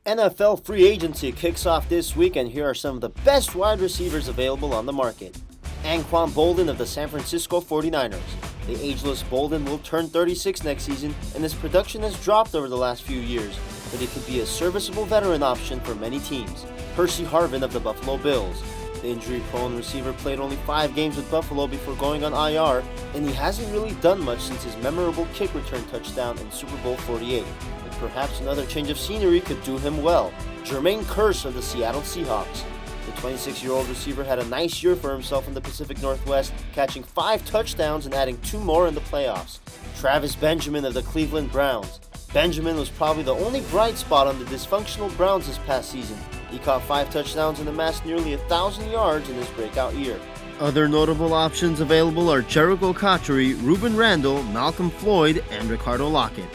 NFL free agency kicks off this week, and here are some of the best wide receivers available on the market. Anquan Boldin of the San Francisco 49ers. The ageless Boldin will turn 36 next season, and his production has dropped over the last few years, but he could be a serviceable veteran option for many teams. Percy Harvin of the Buffalo Bills. The injury-prone receiver played only 5 games with Buffalo before going on IR, and he hasn't really done much since his memorable kick return touchdown in Super Bowl 48. But perhaps another change of scenery could do him well. Jermaine Kearse of the Seattle Seahawks. The 26-year-old receiver had a nice year for himself in the Pacific Northwest, catching 5 touchdowns and adding 2 more in the playoffs. Travis Benjamin of the Cleveland Browns. Benjamin was probably the only bright spot on the dysfunctional Browns this past season. He caught 5 touchdowns and amassed nearly 1,000 yards in his breakout year. Other notable options available are Jermaine Kearse, Ruben Randall, Malcolm Floyd, and Ricardo Lockett.